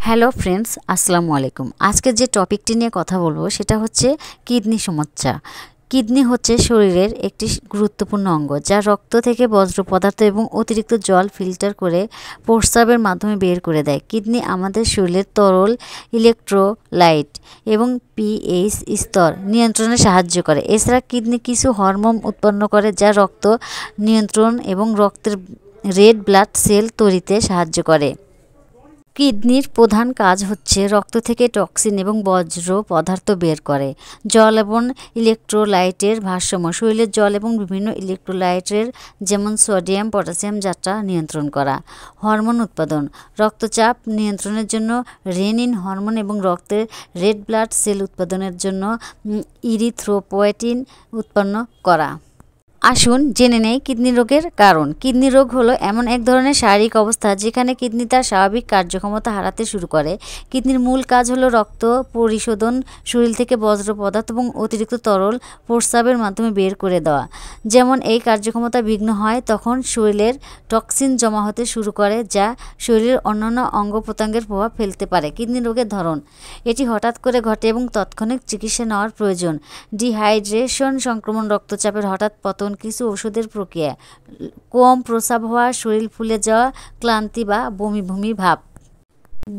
Hello friends, আসসালামু আলাইকুম। আজকে যে টপিকটি নিয়ে কথা বলবো সেটা হচ্ছে কিডনি সমস্যা। কিডনি হচ্ছে শরীরের একটি গুরুত্বপূর্ণ অঙ্গ, যা রক্ত থেকে বজ্র পদার্থ এবং অতিরিক্ত জল ফিল্টার করে প্রস্রাবের মাধ্যমে বের করে দেয়। কিডনি আমাদের শরীরের তরল, ইলেকট্রোলাইট এবং পিএইচ স্তর নিয়ন্ত্রণে সাহায্য করে। এছাড়া কিডনি কিছু হরমোন উৎপন্ন করে, যা রক্ত নিয়ন্ত্রণ এবং রক্তের রেড ব্লাড সেল তৈরিতে সাহায্য করে। কিডনির প্রধান কাজ হচ্ছে রক্ত থেকে টক্সিন এবং বজ্র পদার্থ বের করে। জল এবং ইলেকট্রোলাইটের ভারসাম্য, শরীরের জল এবং বিভিন্ন ইলেকট্রোলাইটের যেমন সোডিয়াম, পটাশিয়াম যাত্রা নিয়ন্ত্রণ করা। হরমোন উৎপাদন, রক্তচাপ নিয়ন্ত্রণের জন্য রেনিন হরমোন এবং রক্তের রেড ব্লাড সেল উৎপাদনের জন্য ইরিথ্রোপয়েটিন উৎপন্ন করা। আসুন জেনে নেই কিডনি রোগের কারণ। কিডনি রোগ হলো এমন এক ধরনের শারীরিক অবস্থা যেখানে কিডনি তার স্বাভাবিক কার্যক্ষমতা হারাতে শুরু করে। কিডনির মূল কাজ হলো রক্ত পরিশোধন, শরীর থেকে বজ্র পদার্থ এবং অতিরিক্ত তরল প্রস্রাবের মাধ্যমে বের করে দেওয়া। যেমন এই কার্যক্ষমতা বিঘ্ন হয়, তখন শরীরের টক্সিন জমা হতে শুরু করে, যা শরীরের অন্যান্য অঙ্গ প্রত্যঙ্গের প্রভাব ফেলতে পারে। কিডনি রোগের ধরন, এটি হঠাৎ করে ঘটে এবং তাৎক্ষণিক চিকিৎসা নেওয়ার প্রয়োজন। ডিহাইড্রেশন, সংক্রমণ, রক্তচাপের হঠাৎ পতন, কিছু ওষুধের প্রক্রিয়া, কম প্রস্রাব হওয়া, শরীর ফুলে যাওয়া, ক্লান্তি বা বমি বমি ভাব।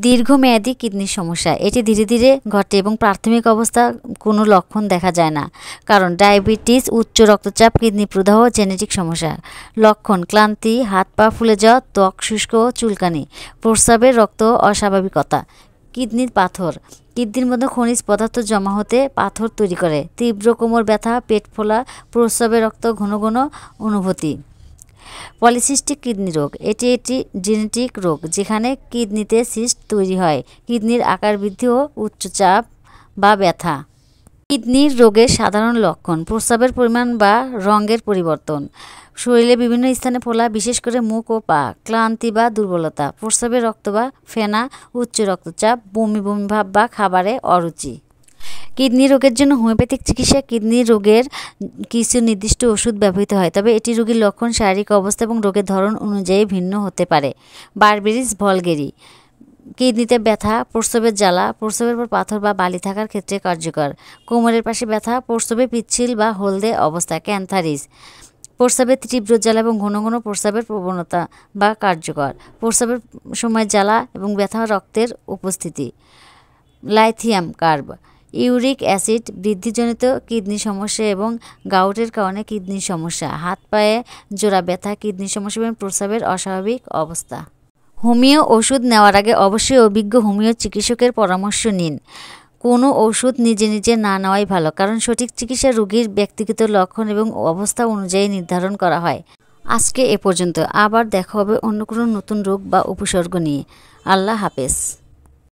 দীর্ঘমেয়াদী কিডনির সমস্যা, এটি ধীরে ধীরে ঘটে এবং প্রাথমিক অবস্থা কোনো লক্ষণ দেখা যায় না। কারণ ডায়াবেটিস, উচ্চ রক্তচাপ, কিডনি প্রদাহ, জেনেটিক সমস্যা। লক্ষণ, ক্লান্তি, হাত পা ফুলে যাওয়া, ত্বক শুষ্ক ও চুলকানি, প্রস্রাবের রক্ত অস্বাভাবিকতা। কিডনির পাথর, কিডনির মধ্যে খনিজ পদার্থ জমা হতে পাথর তৈরি করে। তীব্র কোমর ব্যথা, পেট ফোলা, প্রস্রাবে রক্ত ঘন ঘন অনুভূতি। পলিসিস্টিক কিডনি রোগ, এটি একটি জেনেটিক রোগ যেখানে কিডনিতে সিস্ট তৈরি হয়। কিডনির আকার বৃদ্ধি ও উচ্চচাপ বা ব্যথা। কিডনির রোগের সাধারণ লক্ষণ, প্রস্রাবের পরিমাণ বা রঙের পরিবর্তন, শরীরে বিভিন্ন স্থানে ফোলা, বিশেষ করে মুখ ও পা, ক্লান্তি বা দুর্বলতা, প্রস্রাবে রক্ত বা ফেনা, উচ্চ রক্তচাপ, বমি বমি ভাব বা খাবারে অরুচি। কিডনি রোগের জন্য হোমিওপ্যাথিক চিকিৎসা, কিডনি রোগের কিছু নির্দিষ্ট ওষুধ ব্যবহৃত হয়, তবে এটি রোগীর লক্ষণ, শারীরিক অবস্থা এবং রোগের ধরন অনুযায়ী ভিন্ন হতে পারে। বারবেরিস ভলগেরি, কিডনিতে ব্যথা, প্রস্রাবের জ্বালা, প্রস্রাবের পর পাথর বা বালি থাকার ক্ষেত্রে কার্যকর। কোমরের পাশে ব্যথা, প্রস্রাবে পিচ্ছিল বা হলদে অবস্থা। ক্যান্থারিস, প্রস্রাবের তীব্র জ্বালা এবং ঘন ঘন প্রস্রাবের প্রবণতা বা কার্যকর। প্রস্রাবের সময় জ্বালা এবং ব্যথা, রক্তের উপস্থিতি। লাইথিয়াম কার্ভ, ইউরিক অ্যাসিড বৃদ্ধিজনিত কিডনি সমস্যা এবং গাউটের কারণে কিডনি সমস্যা। হাত পায়ে জোড়া ব্যথা, কিডনি সমস্যা এবং প্রস্রাবের অস্বাভাবিক অবস্থা। হোমিও ওষুধ নেওয়ার আগে অবশ্যই অভিজ্ঞ হোমিও চিকিৎসকের পরামর্শ নিন। কোনো ওষুধ নিজে নিজে না নেওয়াই ভালো, কারণ সঠিক চিকিৎসা রোগীর ব্যক্তিগত লক্ষণ এবং অবস্থা অনুযায়ী নির্ধারণ করা হয়। আজকে এ পর্যন্ত, আবার দেখা হবে অন্য কোনো নতুন রোগ বা উপসর্গ নিয়ে। আল্লাহ হাফেজ।